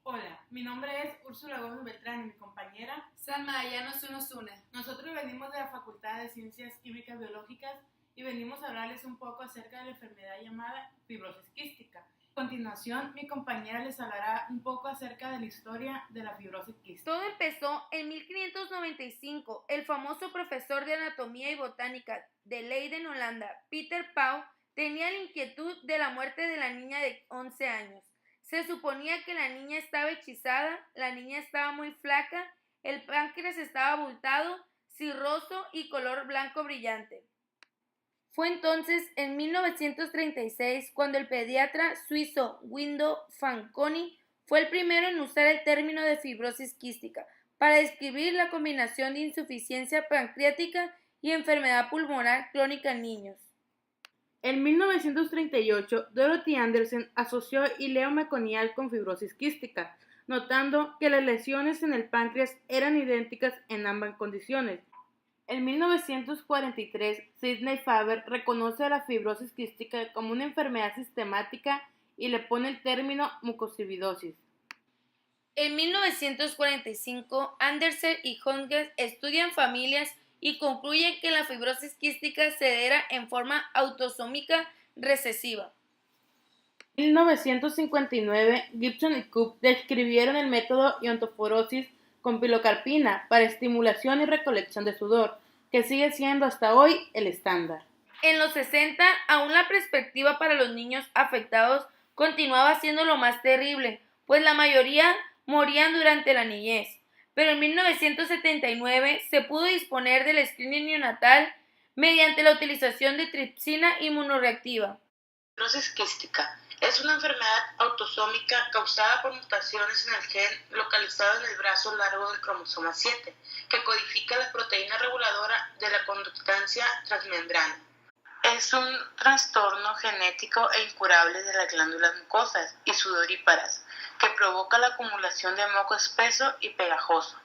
Hola, mi nombre es Úrsula Gómez Beltrán y mi compañera Salma Dayano Sunosune. Nosotros venimos de la Facultad de Ciencias Químicas Biológicas y venimos a hablarles un poco acerca de la enfermedad llamada fibrosis quística. A continuación, mi compañera les hablará un poco acerca de la historia de la fibrosis quística. Todo empezó en 1595. El famoso profesor de anatomía y botánica de Leiden, Holanda, Peter Pau, tenía la inquietud de la muerte de la niña de 11 años. Se suponía que la niña estaba hechizada, la niña estaba muy flaca, el páncreas estaba abultado, cirroso y color blanco brillante. Fue entonces, en 1936, cuando el pediatra suizo Guido Fanconi fue el primero en usar el término de fibrosis quística para describir la combinación de insuficiencia pancreática y enfermedad pulmonar crónica en niños. En 1938, Dorothy Anderson asoció ileo meconial con fibrosis quística, notando que las lesiones en el páncreas eran idénticas en ambas condiciones. En 1943, Sidney Faber reconoce a la fibrosis quística como una enfermedad sistemática y le pone el término mucosividosis. En 1945, Andersen y Hodges estudian familias y concluyen que la fibrosis quística se hereda en forma autosómica recesiva. En 1959, Gibson y Cook describieron el método iontoforosis con pilocarpina para estimulación y recolección de sudor, que sigue siendo hasta hoy el estándar. En los 60, aún la perspectiva para los niños afectados continuaba siendo lo más terrible, pues la mayoría morían durante la niñez. Pero en 1979 se pudo disponer del screening neonatal mediante la utilización de tripsina inmunoreactiva. Fibrosis quística es una enfermedad autosómica causada por mutaciones en el gen localizado en el brazo largo del cromosoma 7, que codifica la proteína reguladora de la conductancia transmembrana. Es un trastorno genético e incurable de las glándulas mucosas y sudoríparas, que provoca la acumulación de moco espeso y pegajoso.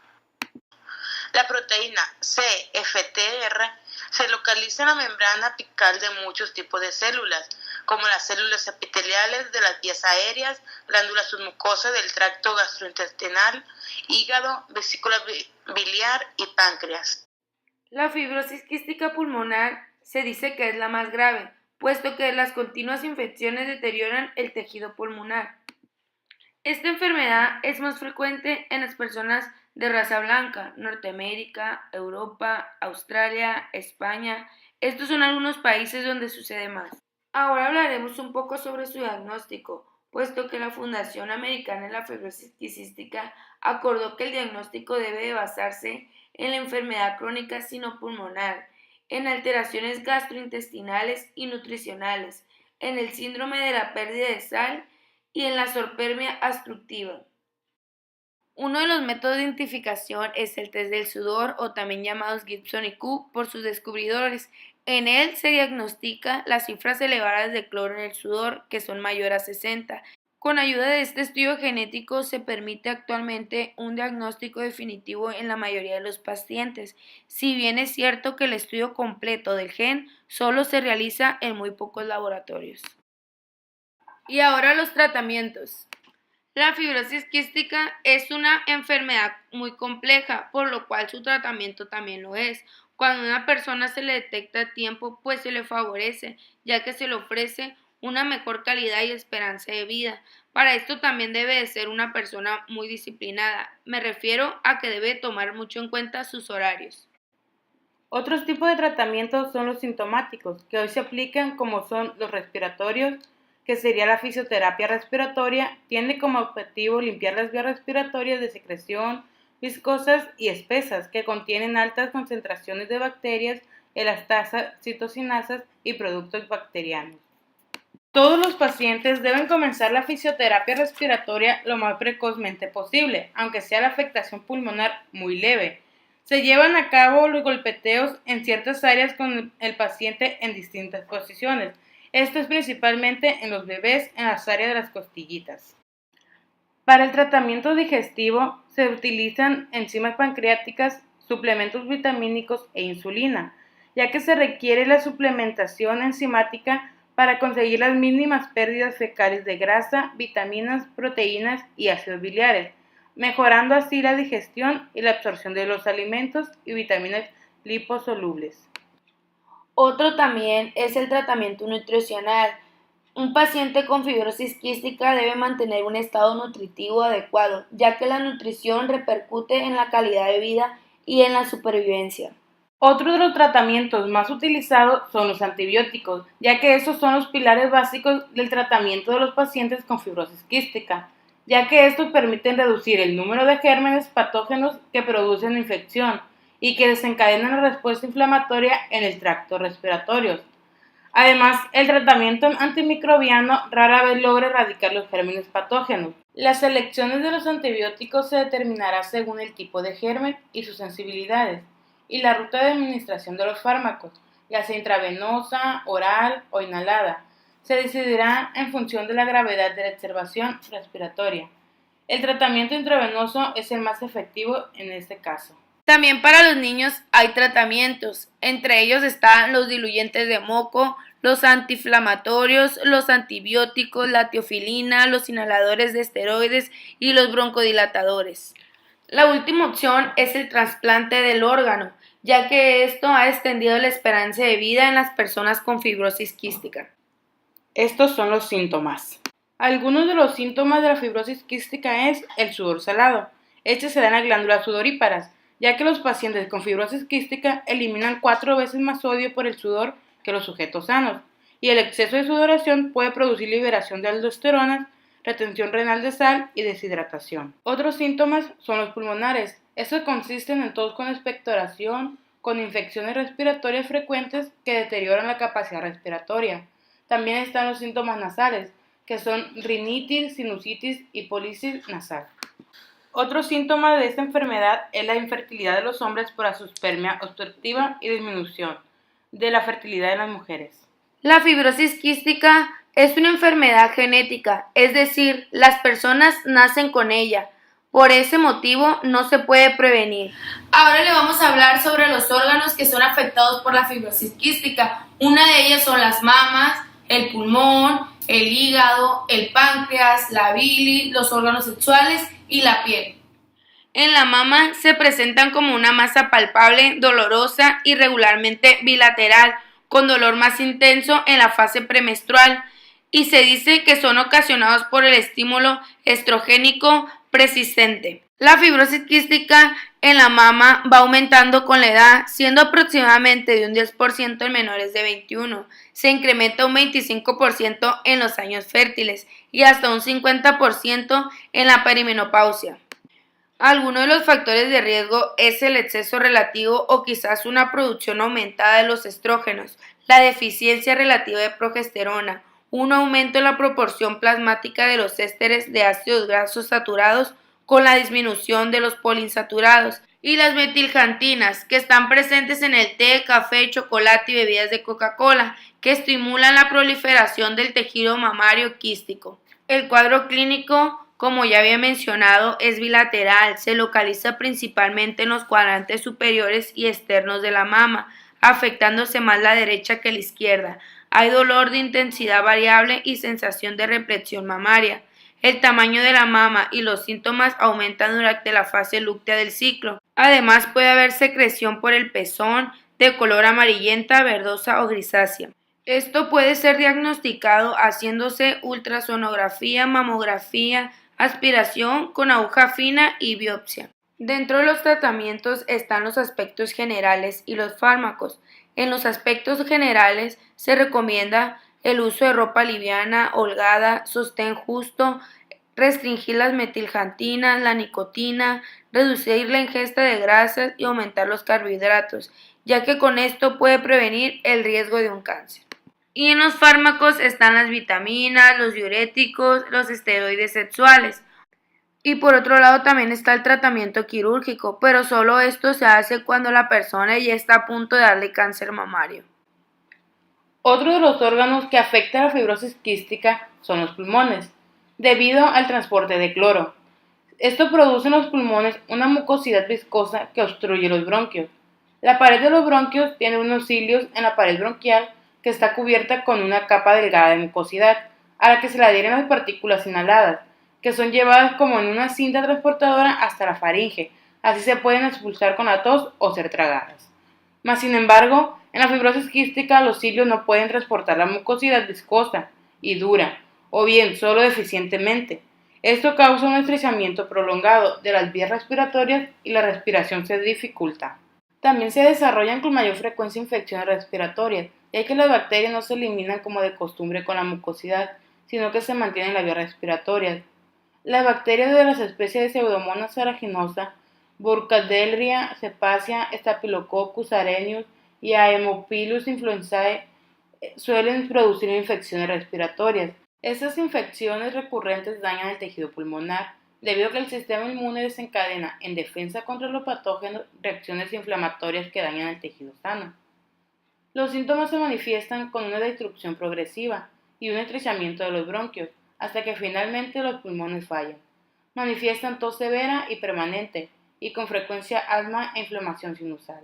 La proteína CFTR se localiza en la membrana apical de muchos tipos de células, como las células epiteliales de las vías aéreas, glándulas submucosas del tracto gastrointestinal, hígado, vesícula biliar y páncreas. La fibrosis quística pulmonar se dice que es la más grave, puesto que las continuas infecciones deterioran el tejido pulmonar. Esta enfermedad es más frecuente en las personas de raza blanca, Norteamérica, Europa, Australia, España. Estos son algunos países donde sucede más. Ahora hablaremos un poco sobre su diagnóstico, puesto que la Fundación Americana de la Fibrosis Quística acordó que el diagnóstico debe basarse en la enfermedad crónica sinopulmonar, en alteraciones gastrointestinales y nutricionales, en el síndrome de la pérdida de sal y en la sorpermia obstructiva. Uno de los métodos de identificación es el test del sudor, o también llamados Gibson y Cook por sus descubridores. En él se diagnostica las cifras elevadas de cloro en el sudor, que son mayores a 60. Con ayuda de este estudio genético se permite actualmente un diagnóstico definitivo en la mayoría de los pacientes, si bien es cierto que el estudio completo del gen solo se realiza en muy pocos laboratorios. Y ahora los tratamientos. La fibrosis quística es una enfermedad muy compleja, por lo cual su tratamiento también lo es. Cuando a una persona se le detecta a tiempo, pues se le favorece, ya que se le ofrece una mejor calidad y esperanza de vida. Para esto también debe de ser una persona muy disciplinada. Me refiero a que debe tomar mucho en cuenta sus horarios. Otros tipos de tratamientos son los sintomáticos, que hoy se aplican, como son los respiratorios, que sería la fisioterapia respiratoria. Tiene como objetivo limpiar las vías respiratorias de secreción viscosas y espesas que contienen altas concentraciones de bacterias, elastasas, citocinasas y productos bacterianos. Todos los pacientes deben comenzar la fisioterapia respiratoria lo más precozmente posible, aunque sea la afectación pulmonar muy leve. Se llevan a cabo los golpeteos en ciertas áreas con el paciente en distintas posiciones. Esto es principalmente en los bebés, en las áreas de las costillitas. Para el tratamiento digestivo se utilizan enzimas pancreáticas, suplementos vitamínicos e insulina, ya que se requiere la suplementación enzimática para conseguir las mínimas pérdidas fecales de grasa, vitaminas, proteínas y ácidos biliares, mejorando así la digestión y la absorción de los alimentos y vitaminas liposolubles. Otro también es el tratamiento nutricional. Un paciente con fibrosis quística debe mantener un estado nutritivo adecuado, ya que la nutrición repercute en la calidad de vida y en la supervivencia. Otro de los tratamientos más utilizados son los antibióticos, ya que estos son los pilares básicos del tratamiento de los pacientes con fibrosis quística, ya que estos permiten reducir el número de gérmenes patógenos que producen la infección y que desencadenan la respuesta inflamatoria en el tracto respiratorio. Además, el tratamiento antimicrobiano rara vez logra erradicar los gérmenes patógenos. Las selecciones de los antibióticos se determinará según el tipo de germen y sus sensibilidades, y la ruta de administración de los fármacos, ya sea intravenosa, oral o inhalada, se decidirá en función de la gravedad de la exacerbación respiratoria. El tratamiento intravenoso es el más efectivo en este caso. También para los niños hay tratamientos, entre ellos están los diluyentes de moco, los antiinflamatorios, los antibióticos, la teofilina, los inhaladores de esteroides y los broncodilatadores. La última opción es el trasplante del órgano, ya que esto ha extendido la esperanza de vida en las personas con fibrosis quística. Estos son los síntomas. Algunos de los síntomas de la fibrosis quística es el sudor salado. Este se da en las glándulas sudoríparas, ya que los pacientes con fibrosis quística eliminan 4 veces más sodio por el sudor que los sujetos sanos, y el exceso de sudoración puede producir liberación de aldosteronas, retención renal de sal y deshidratación. Otros síntomas son los pulmonares. Estos consisten en tos con expectoración, con infecciones respiratorias frecuentes que deterioran la capacidad respiratoria. También están los síntomas nasales, que son rinitis, sinusitis y polisis nasal. Otro síntoma de esta enfermedad es la infertilidad de los hombres por azoospermia obstructiva y disminución de la fertilidad en las mujeres. La fibrosis quística es una enfermedad genética, es decir, las personas nacen con ella. Por ese motivo no se puede prevenir. Ahora le vamos a hablar sobre los órganos que son afectados por la fibrosis quística. Una de ellas son las mamas, el pulmón, el hígado, el páncreas, la bilis, los órganos sexuales y la piel. En la mama se presentan como una masa palpable, dolorosa y regularmente bilateral, con dolor más intenso en la fase premenstrual, y se dice que son ocasionados por el estímulo estrogénico persistente. La fibrosis quística en la mama va aumentando con la edad, siendo aproximadamente de un 10% en menores de 21. Se incrementa un 25% en los años fértiles y hasta un 50% en la perimenopausia. Alguno de los factores de riesgo es el exceso relativo o quizás una producción aumentada de los estrógenos, la deficiencia relativa de progesterona, un aumento en la proporción plasmática de los ésteres de ácidos grasos saturados con la disminución de los poliinsaturados y las metilxantinas que están presentes en el té, café, chocolate y bebidas de Coca-Cola que estimulan la proliferación del tejido mamario quístico. El cuadro clínico, como ya había mencionado, es bilateral, se localiza principalmente en los cuadrantes superiores y externos de la mama, afectándose más la derecha que la izquierda. Hay dolor de intensidad variable y sensación de represión mamaria. El tamaño de la mama y los síntomas aumentan durante la fase lútea del ciclo. Además puede haber secreción por el pezón de color amarillenta, verdosa o grisácea. Esto puede ser diagnosticado haciéndose ultrasonografía, mamografía, aspiración con aguja fina y biopsia. Dentro de los tratamientos están los aspectos generales y los fármacos. En los aspectos generales se recomienda el uso de ropa liviana, holgada, sostén justo, restringir las metilxantinas, la nicotina, reducir la ingesta de grasas y aumentar los carbohidratos, ya que con esto puede prevenir el riesgo de un cáncer. Y en los fármacos están las vitaminas, los diuréticos, los esteroides sexuales. Y por otro lado también está el tratamiento quirúrgico, pero solo esto se hace cuando la persona ya está a punto de darle cáncer mamario. Otro de los órganos que afecta a la fibrosis quística son los pulmones, debido al transporte de cloro. Esto produce en los pulmones una mucosidad viscosa que obstruye los bronquios. La pared de los bronquios tiene unos cilios en la pared bronquial que está cubierta con una capa delgada de mucosidad, a la que se le adhieren las partículas inhaladas, que son llevadas como en una cinta transportadora hasta la faringe, así se pueden expulsar con la tos o ser tragadas. Mas, sin embargo, en la fibrosis quística los cilios no pueden transportar la mucosidad viscosa y dura, o bien solo deficientemente. Esto causa un estrechamiento prolongado de las vías respiratorias y la respiración se dificulta. También se desarrollan con mayor frecuencia infecciones respiratorias, ya que las bacterias no se eliminan como de costumbre con la mucosidad, sino que se mantienen en las vías respiratorias. Las bacterias de las especies de Pseudomonas aeruginosa, Burkholderia cepacia, Staphylococcus aureus y Haemophilus influenzae suelen producir infecciones respiratorias. Estas infecciones recurrentes dañan el tejido pulmonar, debido a que el sistema inmune desencadena, en defensa contra los patógenos, reacciones inflamatorias que dañan el tejido sano. Los síntomas se manifiestan con una destrucción progresiva y un estrechamiento de los bronquios, hasta que finalmente los pulmones fallan. Manifiestan tos severa y permanente, y con frecuencia asma e inflamación sinusal.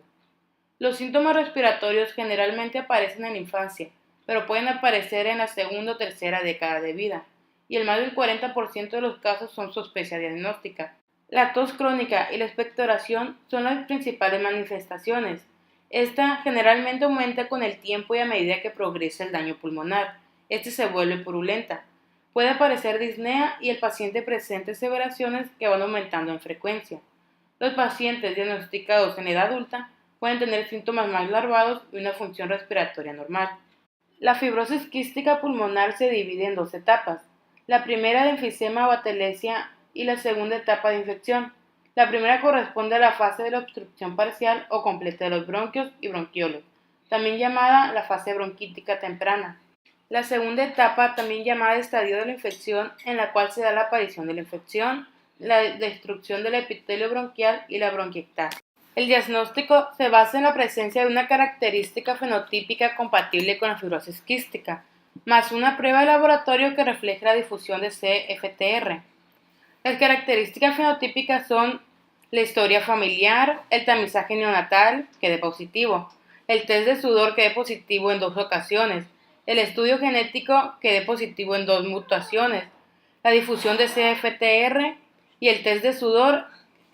Los síntomas respiratorios generalmente aparecen en la infancia, pero pueden aparecer en la segunda o tercera década de vida, y el más del 40% de los casos son sospecha diagnóstica. La tos crónica y la expectoración son las principales manifestaciones. Esta generalmente aumenta con el tiempo y a medida que progresa el daño pulmonar. Se vuelve purulenta. Puede aparecer disnea y el paciente presenta aseveraciones que van aumentando en frecuencia. Los pacientes diagnosticados en edad adulta pueden tener síntomas más larvados y una función respiratoria normal. La fibrosis quística pulmonar se divide en dos etapas, la primera de enfisema o atelesia y la segunda etapa de infección. La primera corresponde a la fase de la obstrucción parcial o completa de los bronquios y bronquiolos, también llamada la fase bronquítica temprana. La segunda etapa, también llamada estadio de la infección, en la cual se da la aparición de la infección, la destrucción del epitelio bronquial y la bronquiectasis. El diagnóstico se basa en la presencia de una característica fenotípica compatible con la fibrosis quística, más una prueba de laboratorio que refleje la difusión de CFTR. Las características fenotípicas son la historia familiar, el tamizaje neonatal, que dé positivo, el test de sudor, que dé positivo en 2 ocasiones, el estudio genético, que dé positivo en 2 mutaciones, la difusión de CFTR y el test de sudor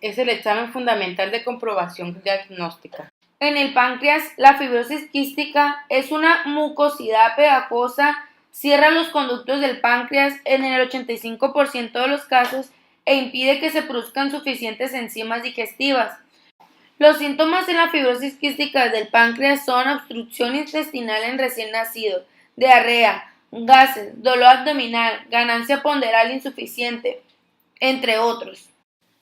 es el examen fundamental de comprobación diagnóstica. En el páncreas, la fibrosis quística es una mucosidad pegajosa, cierra los conductos del páncreas en el 85% de los casos e impide que se produzcan suficientes enzimas digestivas. Los síntomas en la fibrosis quística del páncreas son obstrucción intestinal en recién nacido, diarrea, gases, dolor abdominal, ganancia ponderal insuficiente, entre otros.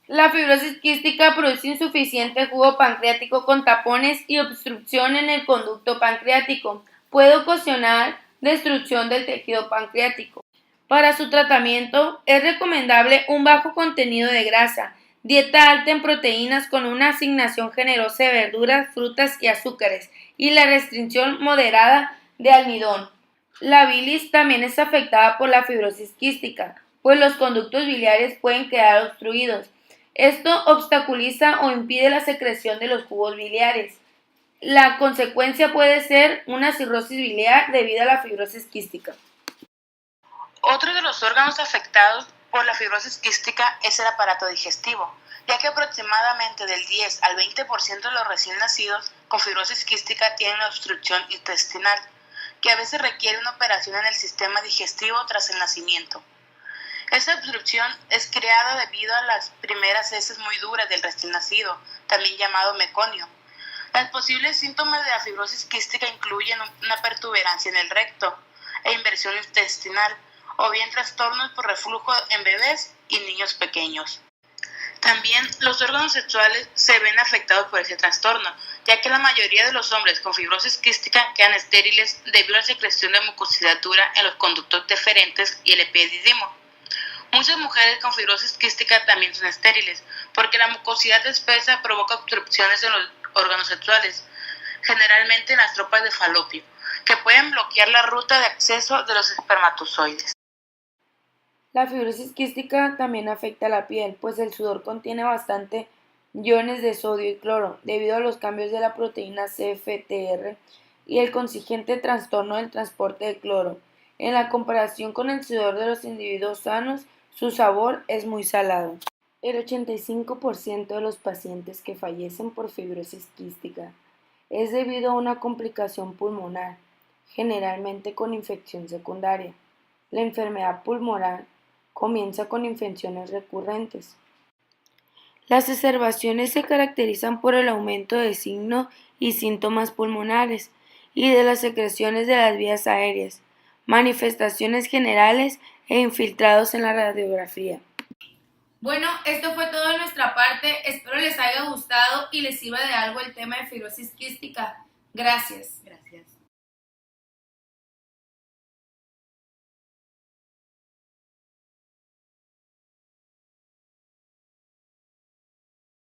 La fibrosis quística produce insuficiente jugo pancreático con tapones y obstrucción en el conducto pancreático. Puede ocasionar destrucción del tejido pancreático. Para su tratamiento es recomendable un bajo contenido de grasa, dieta alta en proteínas con una asignación generosa de verduras, frutas y azúcares, y la restricción moderada de almidón. La bilis también es afectada por la fibrosis quística, pues los conductos biliares pueden quedar obstruidos. Esto obstaculiza o impide la secreción de los jugos biliares. La consecuencia puede ser una cirrosis biliar debido a la fibrosis quística. Otro de los órganos afectados por la fibrosis quística es el aparato digestivo, ya que aproximadamente del 10 al 20% de los recién nacidos con fibrosis quística tienen obstrucción intestinal, que a veces requiere una operación en el sistema digestivo tras el nacimiento. Esta obstrucción es creada debido a las primeras heces muy duras del recién nacido, también llamado meconio. Los posibles síntomas de la fibrosis quística incluyen una protuberancia en el recto e inversión intestinal, o bien trastornos por reflujo en bebés y niños pequeños. También los órganos sexuales se ven afectados por ese trastorno, ya que la mayoría de los hombres con fibrosis quística quedan estériles debido a la secreción de mucosidad dura en los conductos deferentes y el epididimo. Muchas mujeres con fibrosis quística también son estériles, porque la mucosidad espesa provoca obstrucciones en los órganos sexuales, generalmente en las trompas de falopio, que pueden bloquear la ruta de acceso de los espermatozoides. La fibrosis quística también afecta a la piel, pues el sudor contiene bastante iones de sodio y cloro, debido a los cambios de la proteína CFTR y el consiguiente trastorno del transporte de cloro. En la comparación con el sudor de los individuos sanos, su sabor es muy salado. El 85% de los pacientes que fallecen por fibrosis quística es debido a una complicación pulmonar, generalmente con infección secundaria. La enfermedad pulmonar comienza con infecciones recurrentes. Las exacerbaciones se caracterizan por el aumento de signos y síntomas pulmonares y de las secreciones de las vías aéreas, manifestaciones generales e infiltrados en la radiografía. Bueno, esto fue todo de nuestra parte. Espero les haya gustado y les sirva de algo el tema de fibrosis quística. Gracias. Gracias.